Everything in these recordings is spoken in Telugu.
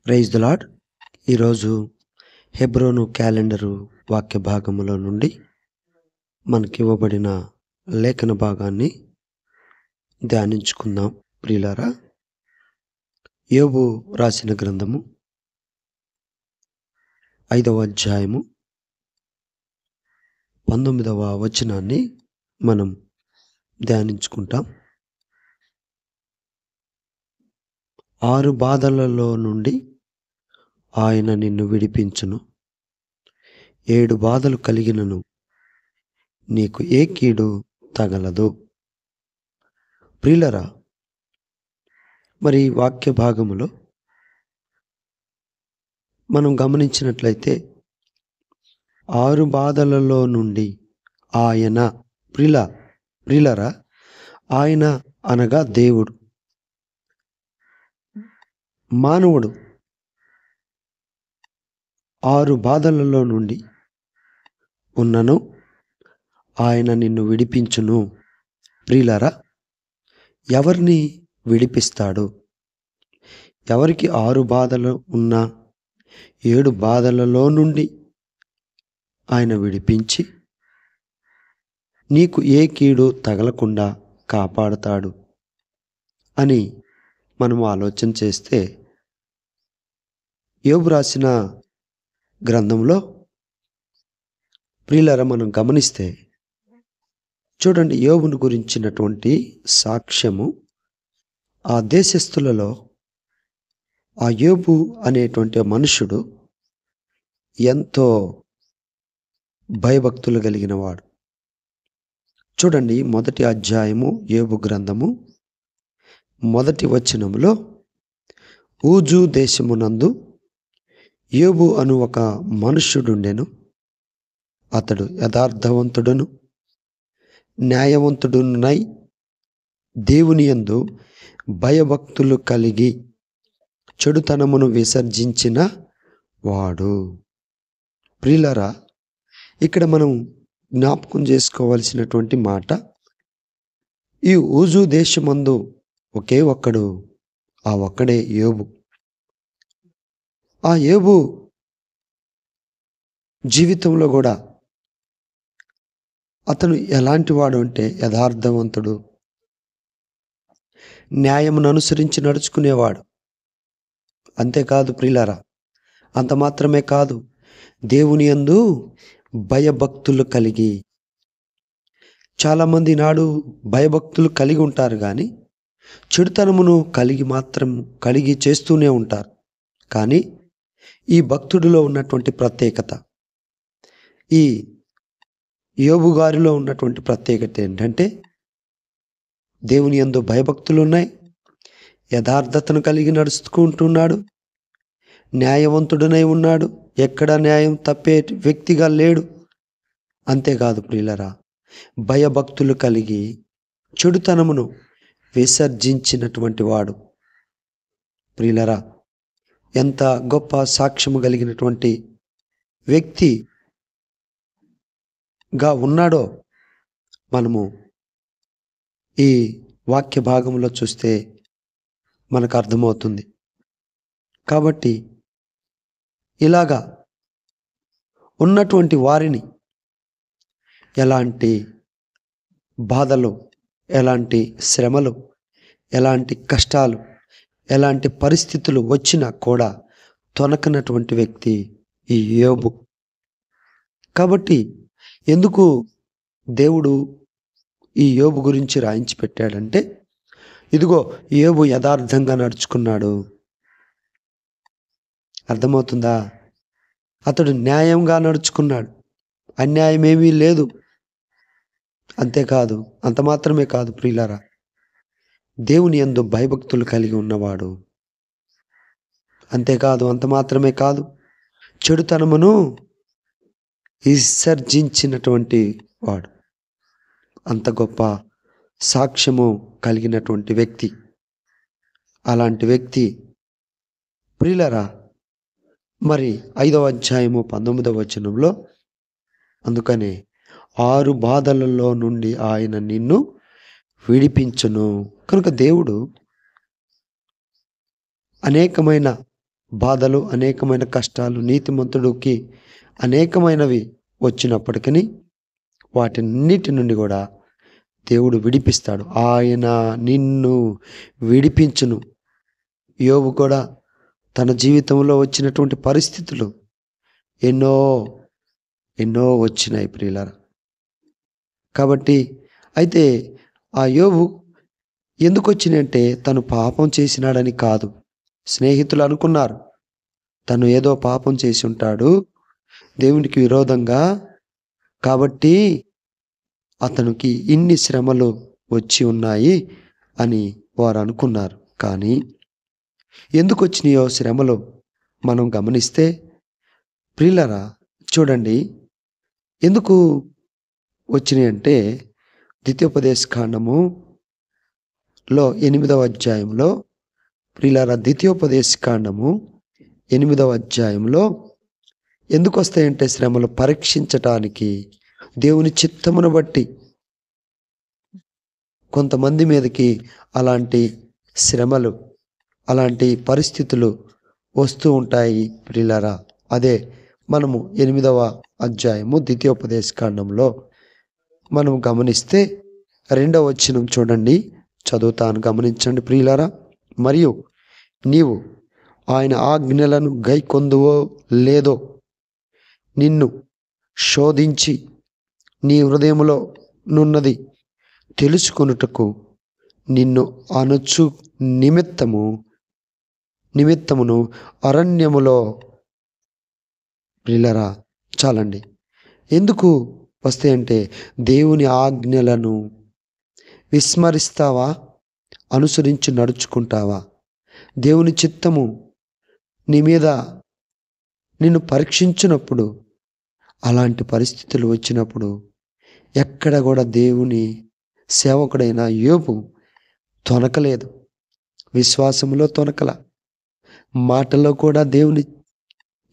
Praise the lord. ఈరోజు హెబ్రోను క్యాలెండరు వాక్య భాగములో నుండి మనకివ్వబడిన లేఖన భాగాన్ని ధ్యానించుకుందాం. ప్రియులారా, యోబు రాసిన గ్రంథము 5వ అధ్యాయము 19వ వచనాన్ని మనం ధ్యానించుకుంటాం. 6 బాధలలో నుండి ఆయన నిన్ను విడిపించును. 7 బాధలు కలిగినను నీకు ఏ కీడు తగలదు. ప్రియులరా, మరి వాక్య భాగములో మనం గమనించినట్లయితే 6 బాధలలో నుండి ఆయన, ప్రియులరా, ఆయన అనగా దేవుడు, మానవుడు 6 బాధలలో నుండి ఉన్నను ఆయన నిన్ను విడిపించును. ప్రియులారా, ఎవరిని విడిపిస్తాడు? ఎవరికి 6 బాధలు ఉన్నా 7 బాధలలో నుండి ఆయన విడిపించి నీకు ఏ కీడు తగలకుండా కాపాడుతాడు అని మనం ఆలోచన చేస్తే, యోబు రాసిన గ్రంథంలో ప్రియులారా మనం గమనిస్తే చూడండి, యోబును గురించినటువంటి సాక్ష్యము ఆ దేశస్థులలో ఆ యోబు అనేటువంటి మనుషుడు ఎంతో భయభక్తులు కలిగిన వాడు. చూడండి, 1వ అధ్యాయము యోబు గ్రంథము 1వ వచనములో, ఊజు దేశమునందు యోబు అను ఒక మనుష్యుడుండెను. అతడు యథార్థవంతుడును న్యాయవంతుడునై దేవుని యందు భయభక్తులు కలిగి చెడుతనమును విసర్జించిన వాడు. ప్రియులారా, ఇక్కడ మనం జ్ఞాపకం చేసుకోవాల్సినటువంటి మాట, ఈ ఊజు దేశమందు ఒకే ఒక్కడు, ఆ ఒక్కడే యోబు. ఆ యోబు జీవితంలో కూడా అతను ఎలాంటి వాడు అంటే యథార్థవంతుడు, న్యాయమును అనుసరించి నడుచుకునేవాడు. అంతేకాదు ప్రియులారా, అంత మాత్రమే కాదు, దేవుని యందు భయభక్తులు కలిగి. చాలామంది నాడు భయభక్తులు కలిగి ఉంటారు కానీ చెడుతనమును కలిగి చేస్తూనే ఉంటారు. కానీ ఈ భక్తుడిలో ఉన్నటువంటి ప్రత్యేకత, ఈ యోబు గారిలో ఉన్నటువంటి ప్రత్యేకత ఏంటంటే, దేవుని యందు భయభక్తులు ఉన్నాయి, యథార్థతను కలిగి నడుచుకుంటున్నాడు, న్యాయవంతుడనై ఉన్నాడు, ఎక్కడ న్యాయం తప్పే వ్యక్తిగా లేడు. అంతేకాదు ప్రియులరా, భయభక్తులు కలిగి చెడుతనమును విసర్జించినటువంటి వాడు. ప్రియులరా, ఎంత గొప్ప సాక్ష్యము కలిగినటువంటి వ్యక్తిగా ఉన్నాడో మనము ఈ వాక్య భాగంలో చూస్తే మనకు అర్థమవుతుంది. కాబట్టి ఇలాగా ఉన్నటువంటి వారిని ఎలాంటి బాధలు, ఎలాంటి శ్రమలు, ఎలాంటి కష్టాలు, ఎలాంటి పరిస్థితులు వచ్చినా కూడా తొనకనటువంటి వ్యక్తి ఈ యోబు. కాబట్టి ఎందుకు దేవుడు ఈ యోబు గురించి రాయించి పెట్టాడంటే, ఇదిగో యోబు యథార్థంగా నడుచుకున్నాడు. అర్థమవుతుందా? అతడు న్యాయంగా నడుచుకున్నాడు, అన్యాయం ఏమీ లేదు. అంతేకాదు, అంత మాత్రమే కాదు ప్రియులారా, దేవుని యందు భయభక్తులు కలిగి ఉన్నవాడు. అంతేకాదు, అంత మాత్రమే కాదు, చెడుతనమును విసర్జించినటువంటి వాడు. అంత గొప్ప సాక్ష్యము కలిగినటువంటి వ్యక్తి. అలాంటి వ్యక్తి ప్రియులారా, మరి 5వ అధ్యాయము 19వ వచనంలో, అందుకనే 6 బాధలలో నుండి ఆయన నిన్ను విడిపించును. కనుక దేవుడు అనేకమైన బాధలు, అనేకమైన కష్టాలు, నీతిమంతుడికి అనేకమైనవి వచ్చినప్పటికీ వాటన్నిటి నుండి కూడా దేవుడు విడిపిస్తాడు. ఆయన నిన్ను విడిపించును. యోబు కూడా తన జీవితంలో వచ్చినటువంటి పరిస్థితులు ఎన్నో ఎన్నో వచ్చినాయి ప్రియులారా. కాబట్టి అయితే ఆ యోబు ఎందుకు వచ్చినాయంటే తను పాపం చేసినాడని కాదు. స్నేహితులు అనుకున్నారు తను ఏదో పాపం చేసి ఉంటాడు దేవునికి విరోధంగా, కాబట్టి అతనికి ఇన్ని శ్రమలు వచ్చి ఉన్నాయి అని వారు అనుకున్నారు. కానీ ఎందుకు వచ్చినాయో శ్రమలు మనం గమనిస్తే ప్రియులారా చూడండి, ఎందుకు వచ్చినాయి అంటే ద్వితీయోపదేశకాండములో 8వ అధ్యాయంలో ప్రియులారా, ద్వితీయోపదేశకాండము 8వ అధ్యాయంలో ఎందుకు వస్తాయంటే శ్రమలు పరీక్షించటానికి, దేవుని చిత్తమును బట్టి కొంతమంది మీదకి అలాంటి శ్రమలు, అలాంటి పరిస్థితులు వస్తూ ఉంటాయి ప్రియులారా. అదే మనము 8వ అధ్యాయము ద్వితీయోపదేశకాండంలో మనం గమనిస్తే 2వ వచనం చూడండి, చదువుతాను, గమనించండి ప్రియులారా. మరియు నీవు ఆయన ఆజ్ఞలను గైకొందువో లేదో నిన్ను శోధించి నీ హృదయములో నున్నది తెలుసుకొనుటకు నిన్ను అనుచు నిమిత్తమును అరణ్యములో ప్రియులారా చాలండి. ఎందుకు వస్తాయంటే దేవుని ఆజ్ఞలను విస్మరిస్తావా, అనుసరించి నడుచుకుంటావా? దేవుని చిత్తము నీ మీద నిన్ను పరీక్షించినప్పుడు, అలాంటి పరిస్థితులు వచ్చినప్పుడు ఎక్కడ కూడా దేవుని సేవకుడైన యోబు తొనకలేదు. విశ్వాసంలో తొనకల, మాటల్లో కూడా దేవుని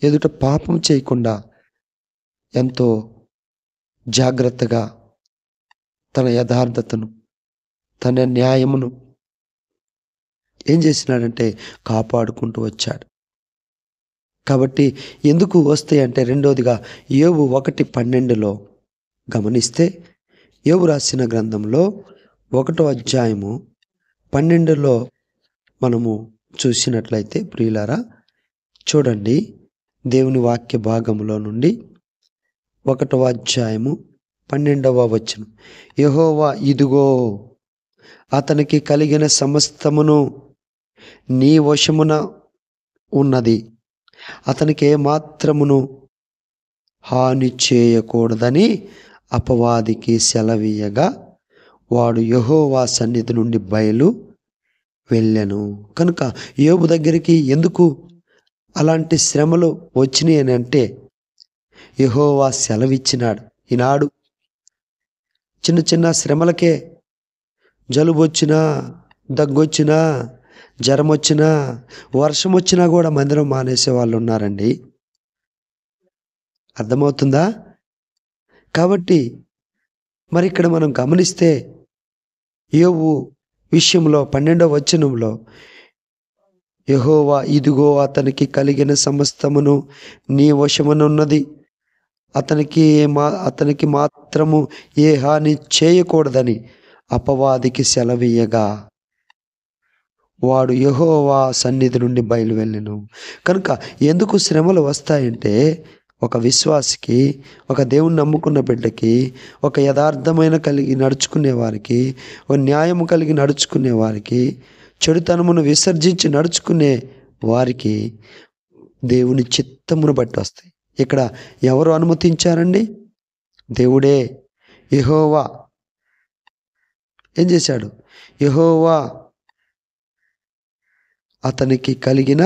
ఎదుట పాపం చేయకుండా ఎంతో జాగ్రత్తగా తన యథార్థతను, తన న్యాయమును ఏం చేసినాడంటే కాపాడుకుంటూ వచ్చాడు. కాబట్టి ఎందుకు వస్తాయంటే రెండోదిగా యోబు 1:12లో గమనిస్తే, యోబు రాసిన గ్రంథంలో 1వ అధ్యాయము 12లో మనము చూసినట్లయితే ప్రియులారా చూడండి, దేవుని వాక్య భాగంలో నుండి 1వ అధ్యాయము 12వ వచనం, యెహోవా ఇదిగో అతనికి కలిగిన సమస్తమును నీ వశమున ఉన్నది, అతనికి ఏమాత్రమును హాని చేయకూడదని అపవాదికి సెలవీయగా వాడు యెహోవా సన్నిధి నుండి బయలు వెళ్ళెను. కనుక యోబు దగ్గరికి ఎందుకు అలాంటి శ్రమలు వచ్చినాయి అని అంటే యెహోవా సెలవిచ్చినాడు. ఈనాడు చిన్న చిన్న శ్రమలకే జలుబు వచ్చినా, దగ్గొచ్చినా, జ్వరం వచ్చినా, వర్షం వచ్చినా కూడా మందిరం మానేసే వాళ్ళు ఉన్నారండి. అర్థమవుతుందా? కాబట్టి మరి ఇక్కడ మనం గమనిస్తే యోబు విషయంలో 12వ వచనంలో యెహోవా ఇదిగో అతనికి కలిగిన సమస్తమును నీ వశమునున్నది, అతనికి మాత్రము ఏ హాని చేయకూడదని అపవాదికి సెలవీయగా వాడు యెహోవా సన్నిధి నుండి బయలు వెళ్ళెను. కనుక ఎందుకు శ్రమలు వస్తాయంటే ఒక విశ్వాసికి, ఒక దేవుని నమ్ముకున్న బిడ్డకి, ఒక యథార్థమైన కలిగి నడుచుకునే వారికి, ఒక న్యాయము కలిగి నడుచుకునే వారికి, చెడుతనమును విసర్జించి నడుచుకునే వారికి దేవుని చిత్తమును బట్టి వస్తాయి. ఇక్కడ ఎవరు అనుమతించారండి? దేవుడే. యెహోవా ఏం చేశాడు? యెహోవా అతనికి కలిగిన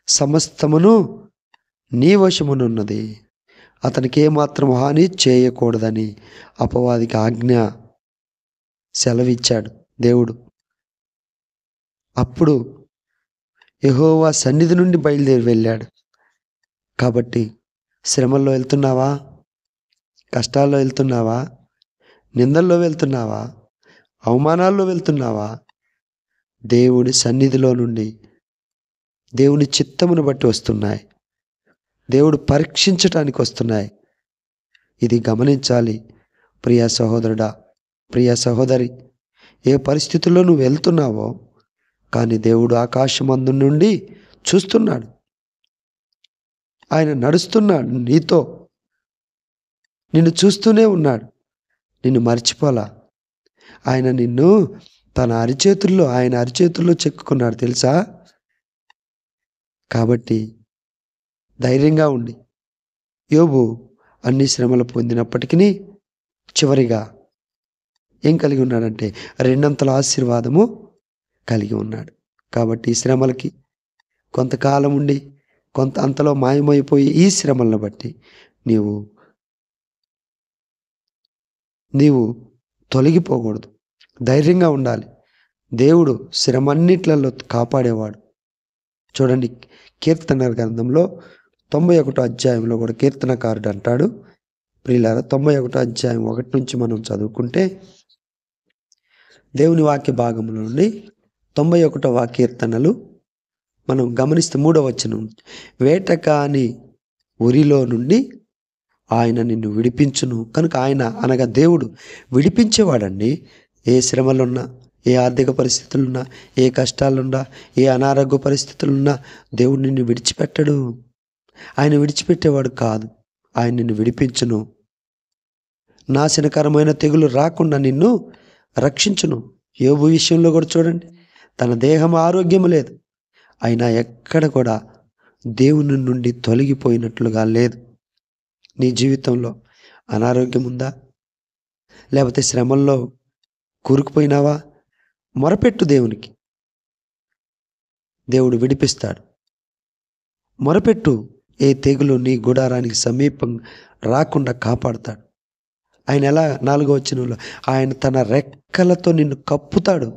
సమస్తమును నీ వశమునున్నది, అతనికి ఏమాత్రం హాని చేయకూడదని అపవాదికి ఆజ్ఞ సెలవిచ్చాడు దేవుడు. అప్పుడు యెహోవా సన్నిధి నుండి బయలుదేరి వెళ్ళాడు. కాబట్టి శ్రమల్లో వెళ్తున్నావా? కష్టాల్లో వెళ్తున్నావా? నిందల్లో వెళ్తున్నావా? అవమానాల్లో వెళ్తున్నావా? దేవుడి సన్నిధిలో నుండి దేవుని చిత్తమును బట్టి వస్తున్నాయి. దేవుడు పరీక్షించటానికి వస్తున్నాయి. ఇది గమనించాలి ప్రియ సహోదరుడా, ప్రియ సహోదరి. ఏ పరిస్థితుల్లో నువ్వు వెళ్తున్నావో కానీ దేవుడు ఆకాశమందు నుండి చూస్తున్నాడు. ఆయన నడుస్తున్నాడు నీతో, నిన్ను చూస్తూనే ఉన్నాడు. నిన్ను మర్చిపోలా. ఆయన నిన్ను తన ఆయన అరిచేతుల్లో చెక్కుకున్నాడు తెలుసా? కాబట్టి ధైర్యంగా ఉండి, యోబు అన్ని శ్రమలు పొందినప్పటికీ చివరిగా ఏం కలిగి ఉన్నాడంటే 2 ఆశీర్వాదము కలిగి ఉన్నాడు. కాబట్టి ఈ శ్రమలకి కొంతకాలం ఉండి అంతలో మాయమైపోయి ఈ శ్రమలను బట్టి నీవు తొలగిపోకూడదు. ధైర్యంగా ఉండాలి. దేవుడు శ్రమన్నిట్లలో కాపాడేవాడు. చూడండి, కీర్తన గ్రంథంలో 91వ అధ్యాయంలో కూడా కీర్తనకారుడు అంటాడు, ప్రియులారా, 91వ అధ్యాయం 1 నుంచి మనం చదువుకుంటే దేవుని వాక్య భాగంలో నుండి 91వ కీర్తనలు మనం గమనిస్తే 3వ వచనం, వేటకాని ఉరిలో నుండి ఆయన నిన్ను విడిపించును. కనుక ఆయన అనగా దేవుడు విడిపించేవాడండి. ఏ శ్రమలున్నా, ఏ ఆర్థిక పరిస్థితులున్నా, ఏ కష్టాలున్నా, ఏ అనారోగ్య పరిస్థితులున్నా దేవుడు నిన్ను విడిచిపెట్టడు. ఆయన విడిచిపెట్టేవాడు కాదు. ఆయన నిన్ను విడిపించును. నాశనకరమైన తెగులు రాకుండా నిన్ను రక్షించును. యోబు విషయంలో కూడా చూడండి, తన దేహం ఆరోగ్యం లేదు, అయినా ఎక్కడ కూడా దేవుని నుండి తొలగిపోయినట్లుగా లేదు. నీ జీవితంలో అనారోగ్యం ఉందా? లేకపోతే శ్రమల్లో కూరుకుపోయినావా? మొరపెట్టు దేవునికి, దేవుడు విడిపిస్తాడు. మొరపెట్టు. ఏ తెగులు నీ గుడారానికి సమీపం రాకుండా కాపాడుతాడు. ఆయన ఎలా? 4వ వచనంలో, ఆయన తన రెక్కలతో నిన్ను కప్పుతాడు.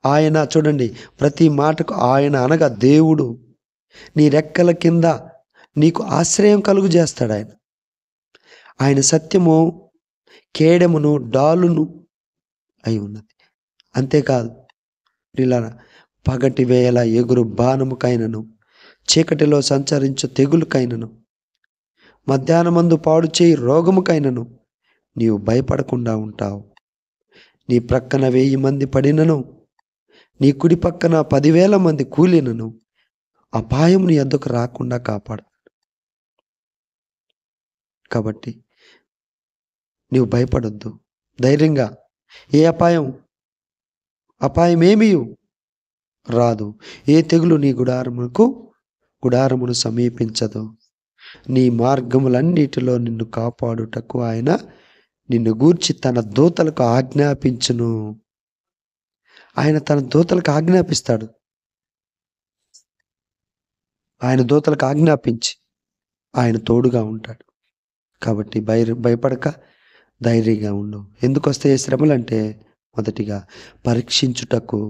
ఆయన చూడండి, ప్రతి మాటకు ఆయన అనగా దేవుడు నీ రెక్కల కింద నీకు ఆశ్రయం కలుగు చేస్తాడు. ఆయన సత్యము కేడమును డాలును అయి ఉన్నది. అంతేకాదు ప్రియులారా, పగటి వేళ ఎగురు బాణముకైనను, చీకటిలో సంచరించు తెగులుకైనను, మధ్యాహ్నమందు పాడు చేయి రోగముకైనను నీవు భయపడకుండా ఉంటావు. నీ ప్రక్కన 1000 మంది పడినను, నీ కుడి పక్కన 10,000 మంది కూలినను అపాయం నీ యొద్దకు రాకుండా కాపాడు. కాబట్టి నీవు భయపడొద్దు. ధైర్యంగా, ఏ అపాయమేమీ రాదు. ఏ తెగులు నీ గుడారమును సమీపించదు. నీ మార్గములన్నిటిలో నిన్ను కాపాడుటకు ఆయన నిన్ను గూర్చి తన దూతలకు ఆజ్ఞాపించును. ఆయన తన దూతలకు ఆజ్ఞాపిస్తాడు. ఆయన దూతలకు ఆజ్ఞాపించి ఆయన తోడుగా ఉంటాడు. కాబట్టి భయపడక ధైర్యంగా ఉండు. ఎందుకు వస్తాయి శ్రమలు అంటే, మొదటిగా పరీక్షించుటకు,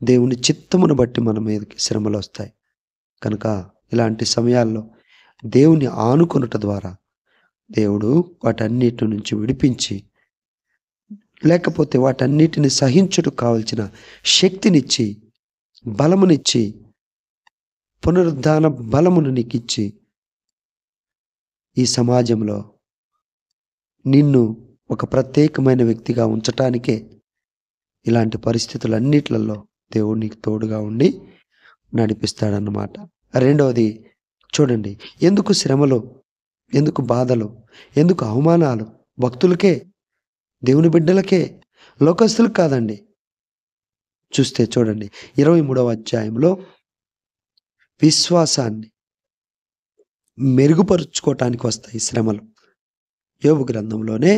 దేవుని చిత్తమును బట్టి మన మీదకి శ్రమలు వస్తాయి. కనుక ఇలాంటి సమయాల్లో దేవుని ఆనుకొనుట ద్వారా దేవుడు వాటన్నిటి నుంచి విడిపించి, లేకపోతే వాటన్నిటిని సహించుటకు కావలసిన శక్తినిచ్చి, బలమునిచ్చి, పునరుద్ధాన బలమును నీకిచ్చి, ఈ సమాజంలో నిన్ను ఒక ప్రత్యేకమైన వ్యక్తిగా ఉంచటానికే ఇలాంటి పరిస్థితులన్నిట్లలో దేవుడు నీకు తోడుగా ఉండి నడిపిస్తాడన్నమాట. రెండవది చూడండి, ఎందుకు శ్రమలు, ఎందుకు బాధలు, ఎందుకు అవమానాలు? భక్తులకే, దేవుని బిడ్డలకే, లోకస్తులకు కాదండి. చూస్తే చూడండి, 23వ అధ్యాయంలో విశ్వాసాన్ని మెరుగుపరుచుకోవటానికి వస్తాయి శ్రమలు. యోబు గ్రంథంలోనే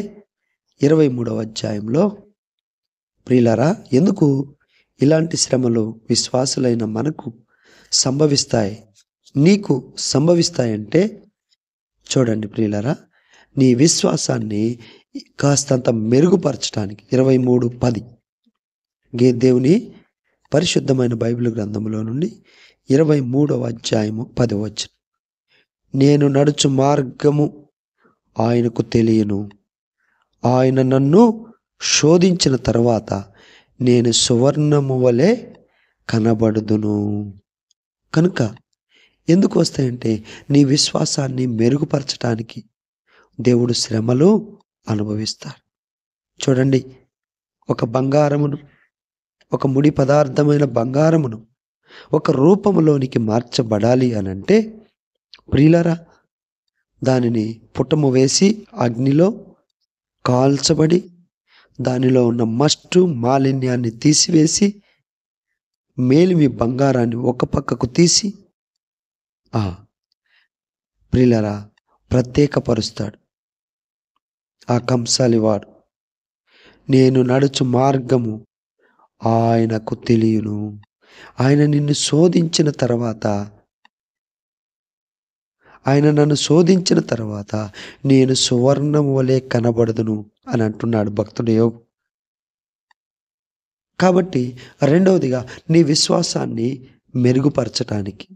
23వ అధ్యాయంలో, ప్రియులారా, ఎందుకు ఇలాంటి శ్రమలు విశ్వాసులైన మనకు సంభవిస్తాయి, నీకు సంభవిస్తాయంటే చూడండి ప్రియులారా, నీ విశ్వాసాన్ని కాస్తంత మెరుగుపరచడానికి 23:10 దేవుని పరిశుద్ధమైన బైబిల్ గ్రంథంలో నుండి 23వ అధ్యాయము 10వ వచనం, నేను నడుచు మార్గము ఆయనకు తెలియను, ఆయన నన్ను శోధించిన తర్వాత నేను సువర్ణము వలె కనబడుదును. కనుక ఎందుకు వస్తాయంటే నీ విశ్వాసాన్ని మెరుగుపరచడానికి దేవుడు శ్రమలు అనుభవిస్తాడు. చూడండి, ఒక బంగారమును, ఒక ముడి పదార్థమైన బంగారమును ఒక రూపంలోనికి మార్చబడాలి అనంటే ప్రియులారా, దానిని పుటము వేసి అగ్నిలో కాల్చబడి దానిలో ఉన్న మస్టు మాలిన్యాన్ని తీసివేసి మేలిమి బంగారాన్ని ఒక పక్కకు తీసి ప్రియులారా ప్రత్యేకపరుస్తాడు. ఆ కంసాలివాడు నేను నడుచు మార్గము ఆయనకు తెలియను. ఆయన నిన్ను శోధించిన తర్వాత, ఆయన నన్ను శోధించిన తర్వాత నేను సువర్ణము వలె కనబడదును అని అంటున్నాడు భక్తుడు యోబు. కాబట్టి రెండవదిగా నీ విశ్వాసాన్ని మెరుగుపరచటానికి,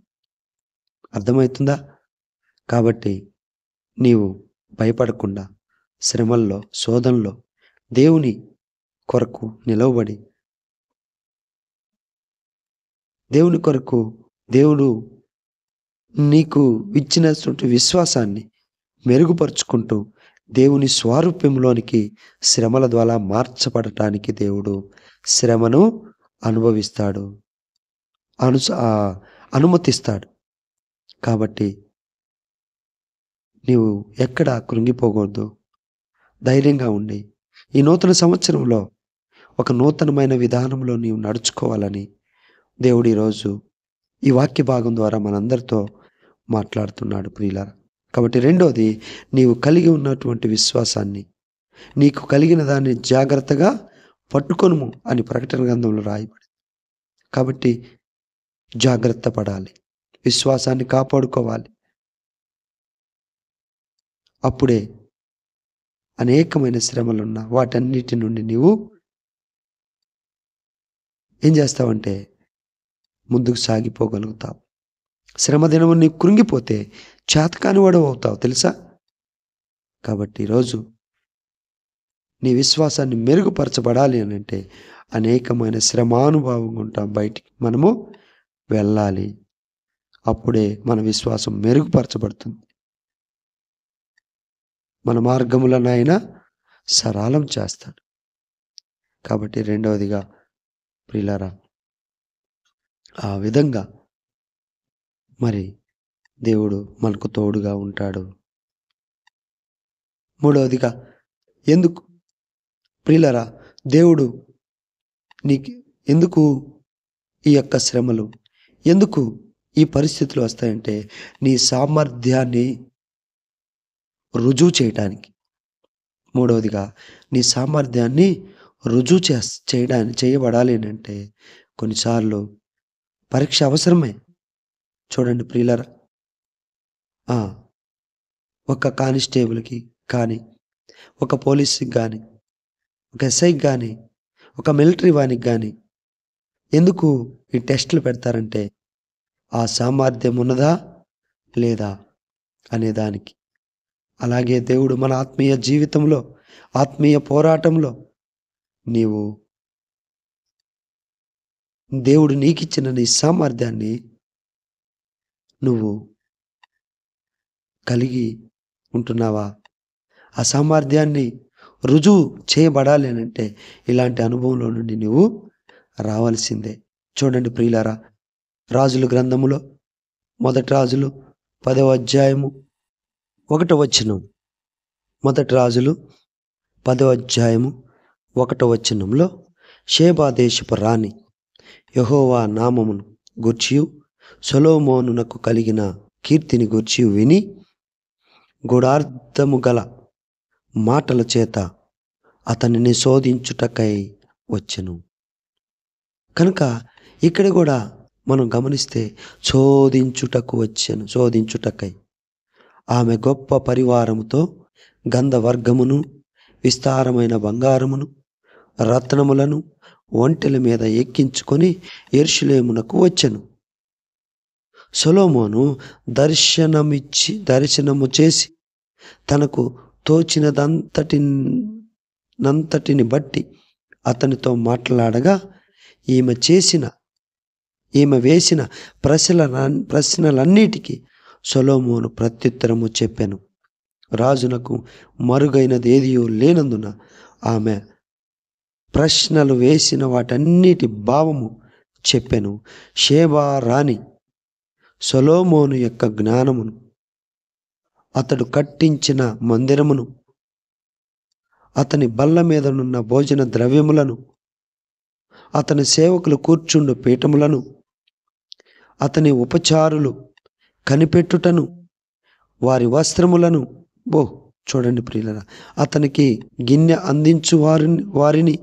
అర్థమవుతుందా? కాబట్టి నీవు భయపడకుండా శ్రమల్లో, శోధనలో దేవుని కొరకు నిలవబడి, దేవుని కొరకు దేవుడు నీకు ఇచ్చినటువంటి విశ్వాసాన్ని మెరుగుపరుచుకుంటూ దేవుని స్వారూప్యంలోనికి శ్రమల ద్వారా మార్చబడటానికి దేవుడు శ్రమను అనుభవిస్తాడు, అనుమతిస్తాడు. కాబట్టి నీవు ఎక్కడ కృంగిపోకూడదు, ధైర్యంగా ఉండి ఈ నూతన సంవత్సరంలో ఒక నూతనమైన విధానంలో నీవు నడుచుకోవాలని దేవుడు ఈరోజు ఈ వాక్య భాగం ద్వారా మనందరితో మాట్లాడుతున్నాడు ప్రియులారా. కాబట్టి రెండోది, నీవు కలిగి ఉన్నటువంటి విశ్వాసాన్ని, నీకు కలిగిన దాన్ని జాగ్రత్తగా పట్టుకొనుము అని ప్రకటన గ్రంథంలో రాయబడింది. కాబట్టి జాగ్రత్త పడాలి, విశ్వాసాన్ని కాపాడుకోవాలి. అప్పుడే అనేకమైన శ్రమలున్న వాటన్నిటి నుండి నీవు ఏం చేస్తావంటే ముందుకు సాగిపోగలుగుతావు. శ్రమ దినము నీకు కృంగిపోతే చేతకాని వాడు అవుతావు, తెలుసా? కాబట్టి ఈరోజు నీ విశ్వాసాన్ని మెరుగుపరచబడాలి అని అంటే అనేకమైన శ్రమానుభవం ఉంటాం, బయటికి మనము వెళ్ళాలి. అప్పుడే మన విశ్వాసం మెరుగుపరచబడుతుంది. మన మార్గములను ఆయన సరళం చేస్తాడు. కాబట్టి రెండవదిగా ప్రియులారా, ఆ విధంగా మరి దేవుడు మనకు తోడుగా ఉంటాడు. మూడవదిగా, ఎందుకు ప్రియులారా దేవుడు నీకు ఎందుకు ఈ యొక్క శ్రమలు, ఎందుకు ఈ పరిస్థితులు వస్తాయంటే నీ సామర్థ్యాన్ని రుజువు చేయడానికి. మూడవదిగా, నీ సామర్థ్యాన్ని రుజువు చేయబడాలి అని అంటే కొన్నిసార్లు పరీక్ష అవసరమే. చూడండి ప్రియులారా, ఒక కానిస్టేబుల్కి కానీ, ఒక పోలీస్కి కానీ, ఒక ఎస్ఐకి కానీ, ఒక మిలిటరీ వానికి కానీ ఎందుకు ఈ టెస్టులు పెడతారంటే ఆ సామర్థ్యం ఉన్నదా లేదా అనే దానికి. అలాగే దేవుడు మన ఆత్మీయ జీవితంలో, ఆత్మీయ పోరాటంలో నీవు దేవుడు నీకిచ్చిన నీ సామర్థ్యాన్ని నువ్వు కలిగి ఉంటున్నావా? ఆ సామర్థ్యాన్ని రుజువు చేయబడాలి అని అంటే ఇలాంటి అనుభవంలో నుండి నువ్వు రావాల్సిందే. చూడండి ప్రియులారా, రాజుల గ్రంథములో మొదటి రాజులు 10వ అధ్యాయము 1వ వచనం. మొదటి రాజులు 10వ అధ్యాయము 1వ వచనంలో షేబా దేశపు రాణి యెహోవా నామమును గూర్చియు సొలొమోనునకు కలిగిన కీర్తిని గూర్చియు విని గూఢార్థము గల మాటల చేత అతనిని శోధించుటకై వచ్చెను. కనుక ఇక్కడ కూడా మనం గమనిస్తే శోధించుటకై. ఆమె గొప్ప పరివారముతో గంధవర్గమును, విస్తారమైన బంగారమును, రత్నములను ఒంటెల మీద ఎక్కించుకొని యెరూషలేమునకు వచ్చెను. సొలొమోను దర్శనము చేసి తనకు తోచినదంతటిని బట్టి అతనితో మాట్లాడగా ఈమె చేసిన ఈమె వేసిన ప్రశ్నలన్నిటికీ సొలొమోను ప్రత్యుత్తరము చెప్పెను. రాజునకు మరుగైనది ఏదియో లేనందున ఆమె ప్రశ్నలు వేసిన వాటన్నిటి భావము చెప్పెను. షేబా రాణి సొలొమోను యొక్క జ్ఞానమును, అతడు కట్టించిన మందిరమును, అతని బల్ల మీదనున్న భోజన ద్రవ్యములను, అతని సేవకులు కూర్చుండు పీఠములను, అతని ఉపచారులు కనిపెట్టుటను, వారి వస్త్రములను, చూడండి ప్రియులరా, అతనికి గిన్నె అందించు వారిని,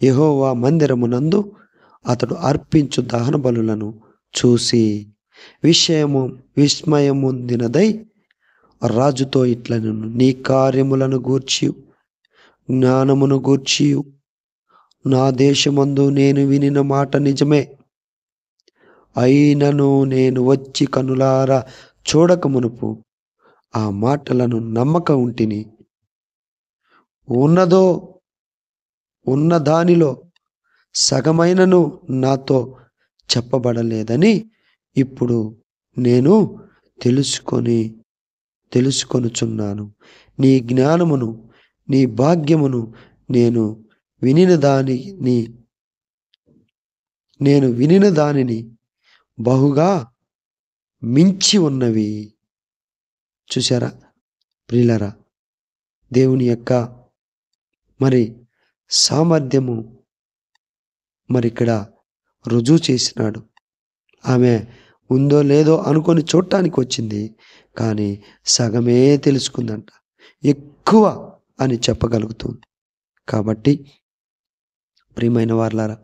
యెహోవా మందిరమునందు అతడు అర్పించు దహన బలులను చూసి విస్మయముందినదై రాజుతో ఇట్లను, నీ కార్యములను గూర్చి జ్ఞానమును గూర్చి నా దేశమందు నేను వినిన మాట నిజమే. అయినను నేను వచ్చి కనులారా చూడక మునుపు ఆ మాటలను నమ్మక ఉంటిని. ఉన్న దానిలో సగమైనను నాతో చెప్పబడలేదని ఇప్పుడు నేను తెలుసుకొనుచున్నాను. నీ జ్ఞానమును, నీ భాగ్యమును నేను వినిన దానిని బహుగా మించి ఉన్నవి. చూసారా ప్రియులారా, దేవుని యొక్క మరి సామర్థ్యము మరి ఇక్కడ రుజువు చేసినాడు. ఆమె ఉందో లేదో అనుకొని చూడటానికి వచ్చింది, కానీ సగమే తెలుసుకుందంట, ఎక్కువ అని చెప్పగలుగుతుంది. కాబట్టి ప్రియమైన వారలారా,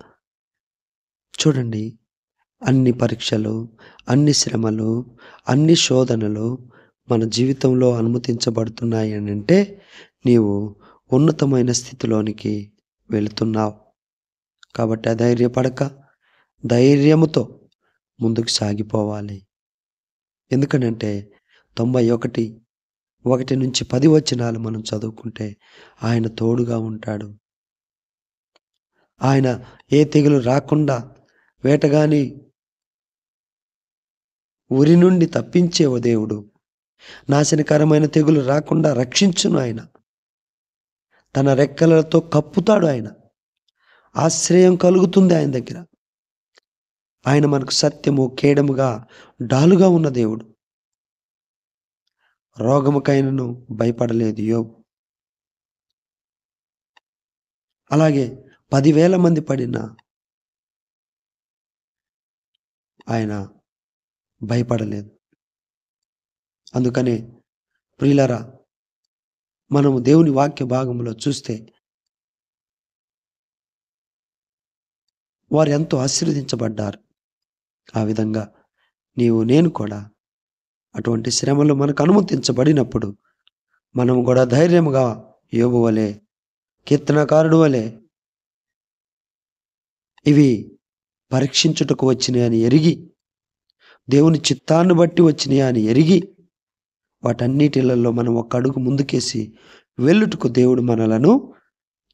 చూడండి, అన్ని పరీక్షలు, అన్ని శ్రమలు, అన్ని శోధనలు మన జీవితంలో అనుమతించబడుతున్నాయి అని అంటే నీవు ఉన్నతమైన స్థితిలోనికి వెళుతున్నావు. కాబట్టి అధైర్యపడక ధైర్యముతో ముందుకు సాగిపోవాలి. ఎందుకనంటే 91:1-10 వచనాలు మనం చదువుకుంటే ఆయన తోడుగా ఉంటాడు. ఆయన ఏ తెగులు రాకుండా వేటగాని ఉరి నుండి తప్పించే ఓ దేవుడు. నాశనకరమైన తెగులు రాకుండా రక్షించును ఆయన. తన రెక్కలతో కప్పుతాడు ఆయన. ఆశ్రయం కలుగుతుంది ఆయన దగ్గర. ఆయన మనకు సత్యము, కేడముగా, డాలుగా ఉన్న దేవుడు. రోగముకైనను భయపడలేదు యోబు. అలాగే 10,000 మంది పడినా ఆయన భయపడలేదు. అందుకనే ప్రియులరా, మనము దేవుని వాక్య భాగంలో చూస్తే వారు ఎంతో ఆశీర్వదించబడ్డారు. ఆ విధంగా నీవు నేను కూడా అటువంటి శ్రమలు మనకు అనుమతించబడినప్పుడు మనం కూడా ధైర్యముగా యోబు వలె, కీర్తనకారుడు వలె ఇవి పరీక్షించుటకు వచ్చినాయి అని ఎరిగి, దేవుని చిత్తాన్ని బట్టి వచ్చినాయి అని ఎరిగి, వాటన్నిటిలలో మనం ఒక అడుగు ముందుకేసి వెళ్ళుటకు దేవుడు మనలను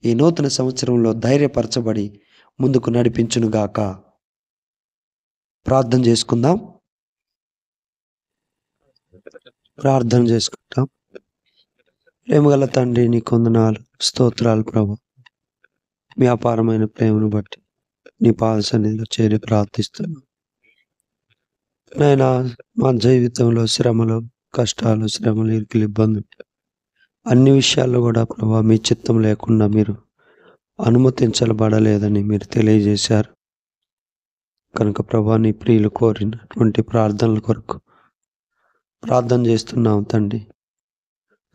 ఈ నూతన సంవత్సరంలో ధైర్యపరచబడి ముందుకు నడిపించునుగాక. ప్రార్థన చేసుకుందాం. ప్రార్థన చేసుకుంటాం. ప్రేమగల తండ్రి, నీకు వందనాలు, స్తోత్రాలు ప్రభు. మీ అపారమైన ప్రేమను బట్టి నీ పాద సన్నిధిలో చేరి ప్రార్థిస్తున్నాను. నాయనా, మా జీవితంలో శ్రమలు, కష్టాలు, శ్రమలు, ఇరుకులు, ఇబ్బందులు, అన్ని విషయాల్లో కూడా ప్రభు మీ చిత్తం లేకుండా మీరు అనుమతించబడలేదని మీరు తెలియజేశారు. కనుక ప్రభు నీ ప్రియులు కోరినటువంటి ప్రార్థనల కొరకు ప్రార్థన చేస్తున్నాం తండ్రి.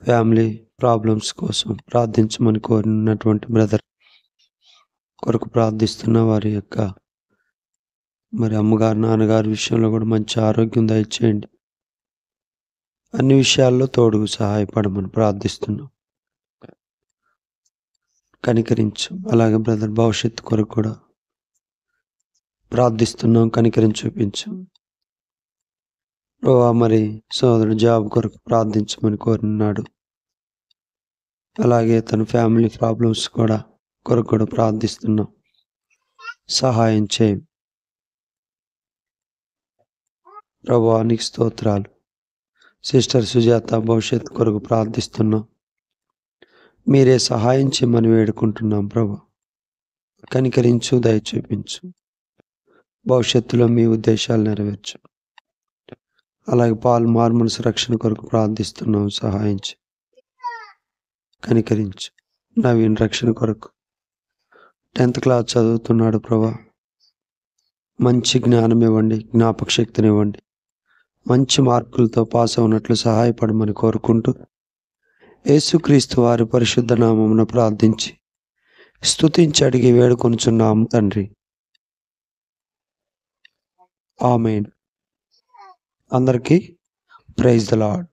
ఫ్యామిలీ ప్రాబ్లమ్స్ కోసం ప్రార్థించమని కోరినటువంటి బ్రదర్ కొరకు ప్రార్థిస్తున్న వారి యొక్క మరి అమ్మగారు, నాన్నగారి విషయంలో కూడా మంచి ఆరోగ్యం దయచేయండి. అన్ని విషయాల్లో తోడుగు సహాయపడమని ప్రార్థిస్తున్నాం. కనికరించు. అలాగే బ్రదర్ భవిష్యత్తు కొరకు కూడా ప్రార్థిస్తున్నాం, కనికరించి చూపించు. మరి సోదరుడు జాబ్ కొరకు ప్రార్థించమని కోరినాడు. అలాగే తన ఫ్యామిలీ ప్రాబ్లమ్స్ కొరకు కూడా ప్రార్థిస్తున్నాం. సహాయం చేయి. ప్రభువా నీకు స్తోత్రాలు. సిస్టర్ సుజాత భవిష్యత్తు కొరకు ప్రార్థిస్తున్నాం. మీరే సహాయం చేయమని వేడుకుంటున్నాం ప్రభు. కనికరించు, దయ చూపించు. భవిష్యత్తులో మీ ఉద్దేశాలు నెరవేర్చు. అలాగే పాల్ మార్మన్స్ రక్షణ కొరకు ప్రార్థిస్తున్నాం. సహాయం చేయి, కనికరించు. నవీన్ రక్షణ కొరకు 10th క్లాస్ చదువుతున్నాడు ప్రభా. మంచి జ్ఞానం ఇవ్వండి, జ్ఞాపక శక్తిని ఇవ్వండి. మంచి మార్కులతో పాస్ అవునట్లు సహాయపడమని కోరుకుంటూ యేసుక్రీస్తు వారి పరిశుద్ధ నామమున ప్రార్థించి స్తుతించి అడిగి వేడుకొనుచున్నాం తండ్రి. ఆమేన్. అందరికీ ప్రైజ్ ద లార్డ్.